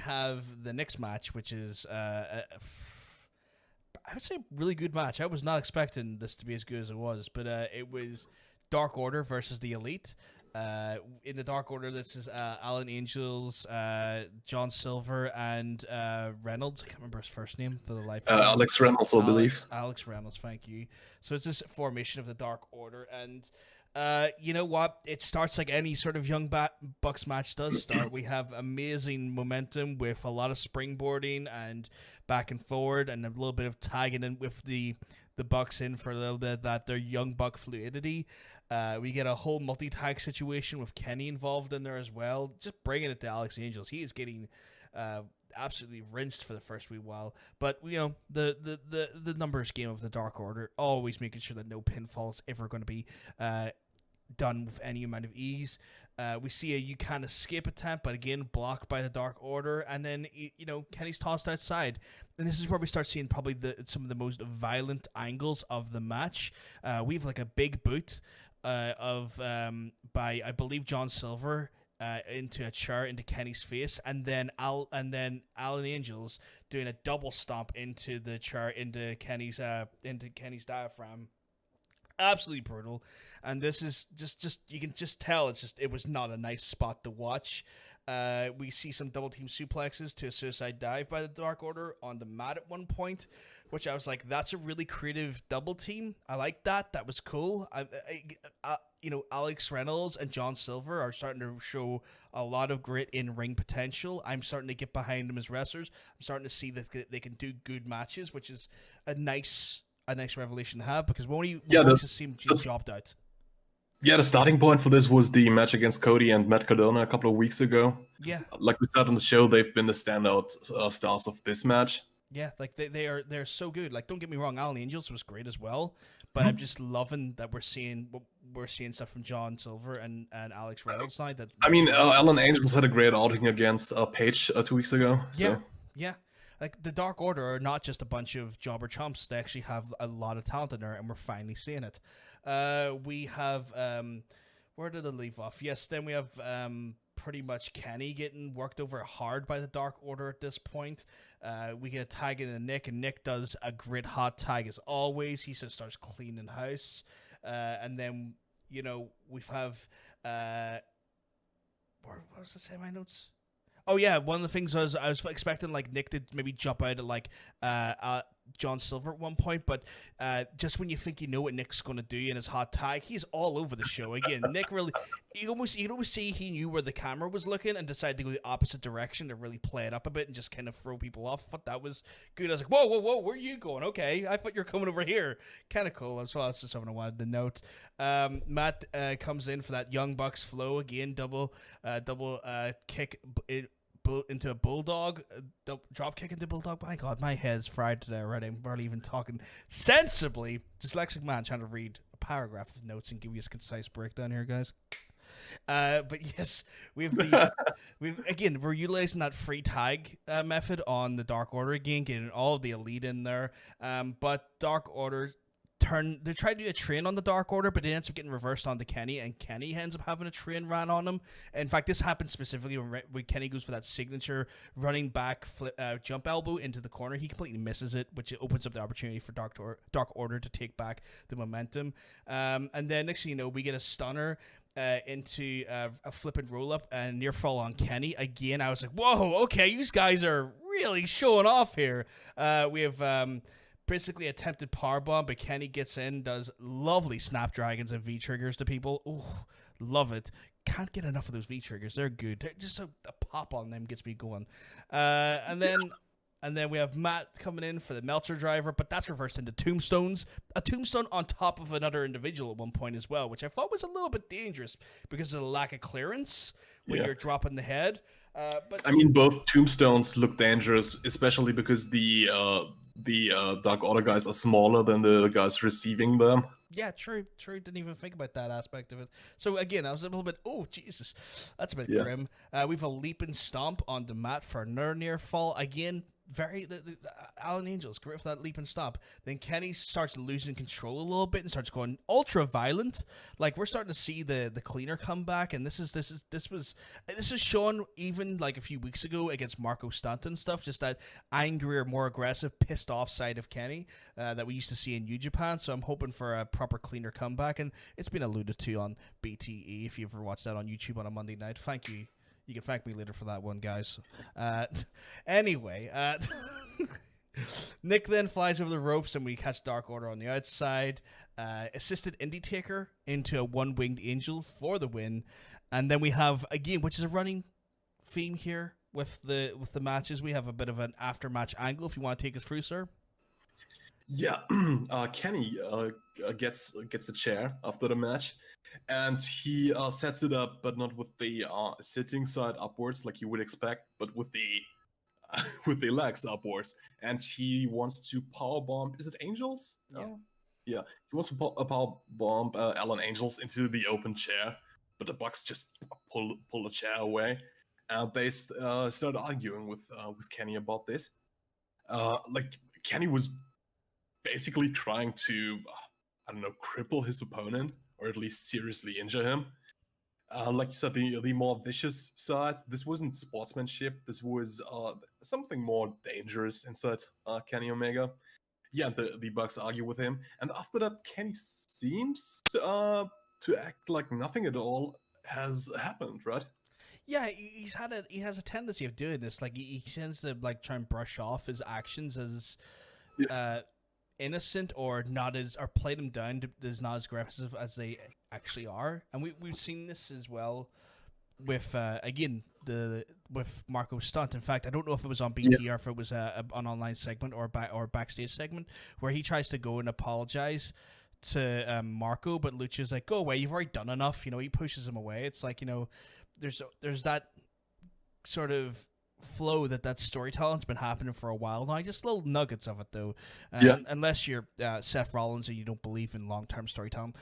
have the next match, which is I would say really good match. I was not expecting this to be as good as it was, but it was Dark Order versus the Elite. In the Dark Order, this is Alan Angels, John Silver, and Reynolds. I can't remember his first name for the life of me. Alex Reynolds, I believe. Alex Reynolds, thank you. So it's this formation of the Dark Order, and you know what? It starts like any sort of Young Bucks match does start. We have amazing momentum with a lot of springboarding and back and forward, and a little bit of tagging in with the Bucks in for a little bit of that their Young Buck fluidity. We get a whole multi-tag situation with Kenny involved in there as well. Just bringing it to Alex Angels. He is getting absolutely rinsed for the first wee while. But, you know, the numbers game of the Dark Order, always making sure that no pinfall is ever going to be done with any amount of ease. We see a you can't escape attempt, but again blocked by the Dark Order, and then you know Kenny's tossed outside, and this is where we start seeing probably some of the most violent angles of the match. We have like a big boot by I believe John Silver into a chair into Kenny's face, and then Alan Angels doing a double stomp into the chair into Kenny's diaphragm. Absolutely brutal, and this is just you can just tell it was not a nice spot to watch. We see some double team suplexes to a suicide dive by the Dark Order on the mat at one point, which I was like, that's a really creative double team. I like that. That was cool. You know, Alex Reynolds and John Silver are starting to show a lot of grit in ring potential. I'm starting to get behind them as wrestlers. I'm starting to see that they can do good matches, which is a nice revelation to have, because when just seemed jobbed out. Yeah, the starting point for this was the match against Cody and Matt Cardona a couple of weeks ago. Yeah, like we said on the show, they've been the standout stars of this match. Yeah, like they're so good. Like, don't get me wrong, Alan Angels was great as well, but I'm just loving that we're seeing stuff from John Silver and Alex Reynolds now. That I mean, Alan Angels had a great outing against Paige 2 weeks ago. So. Yeah. Like, the Dark Order are not just a bunch of jobber chumps. They actually have a lot of talent in there, and we're finally seeing it. We have, where did it leave off? Yes, then we have pretty much Kenny getting worked over hard by the Dark Order at this point. We get a tag into Nick, and Nick does a great hot tag as always. He just starts cleaning house. And then, you know, we have, what was I saying in my notes? Oh yeah, one of the things was I was expecting like Nick to maybe jump out at like John Silver at one point, but just when you think you know what Nick's going to do in his hot tag, he's all over the show again. Nick really, you almost see he knew where the camera was looking and decided to go the opposite direction to really play it up a bit and just kind of throw people off. I thought that was good. I was like, whoa, where are you going? Okay, I thought you were coming over here. Kind of cool. So that's just something I wanted to note. Matt comes in for that Young Bucks flow again, double kick into a bulldog, drop kick into bulldog. My God, my head's fried today already. I'm barely even talking sensibly. Dyslexic man trying to read a paragraph of notes and give you a concise breakdown here, guys. But yes, we're utilizing that free tag method on the Dark Order again, getting all of the Elite in there. But Dark Order they tried to do a train on the Dark Order, but it ends up getting reversed onto Kenny, and Kenny ends up having a train ran on him. In fact, this happens specifically when Kenny goes for that signature running back jump elbow into the corner. He completely misses it, which opens up the opportunity for Dark Order to take back the momentum. And then next thing you know, we get a stunner into a flipping roll-up and near fall on Kenny. Again, I was like, whoa, okay, you guys are really showing off here. We have... basically attempted powerbomb, but Kenny gets in, does lovely snapdragons and V-triggers to people. Ooh, love it. Can't get enough of those V-triggers. They're good. They're just a pop on them gets me going. And then we have Matt coming in for the Meltzer driver, but that's reversed into tombstones. A tombstone on top of another individual at one point as well, which I thought was a little bit dangerous because of the lack of clearance when you're dropping the head. But I mean, both tombstones look dangerous, especially because the Dark Order guys are smaller than the guys receiving them. Yeah, true. Didn't even think about that aspect of it. So again, I was a little bit, oh Jesus, that's a bit grim. We have a leap and stomp on the mat for another near fall. Again, Alan Angels, great for that leap and stop. Then Kenny starts losing control a little bit and starts going ultra violent. Like we're starting to see the cleaner come back, and this was shown even like a few weeks ago against Marco Stunt and stuff. Just that angrier, more aggressive, pissed off side of Kenny that we used to see in New Japan. So I'm hoping for a proper cleaner comeback, and it's been alluded to on BTE if you ever watched that on YouTube on a Monday night. Thank you. You can thank me later for that one, guys. Anyway, Nick then flies over the ropes, and we catch Dark Order on the outside. Assisted Indie Taker into a one-winged angel for the win. And then we have, again, which is a running theme here with the matches, we have a bit of an after-match angle, if you want to take us through, sir. Yeah, Kenny gets a chair after the match, and he sets it up, but not with the sitting side upwards like you would expect, but with the with the legs upwards. And he wants to powerbomb. Is it Angels? Yeah. Yeah. He wants to powerbomb Alan Angels into the open chair, but the Bucks just pull the chair away, and they start arguing with Kenny about this. Like Kenny was basically trying to, I don't know, cripple his opponent, or at least seriously injure him. Like you said, the more vicious side, this wasn't sportsmanship, this was something more dangerous inside Kenny Omega. Yeah, the Bucks argue with him, and after that, Kenny seems to act like nothing at all has happened, right? Yeah, he has a tendency of doing this. Like he tends to like try and brush off his actions as innocent, or not as, or play them down as not as aggressive as they actually are. And we've seen this as well with with Marco Stunt. In fact, I don't know if it was on BT or if it was an online segment or backstage segment where he tries to go and apologize to Marco, but Lucha's like, go away, you've already done enough. You know, he pushes him away. It's like, you know, there's that sort of flow that storytelling's been happening for a while now. Just little nuggets of it though. Unless you're Seth Rollins and you don't believe in long-term storytelling.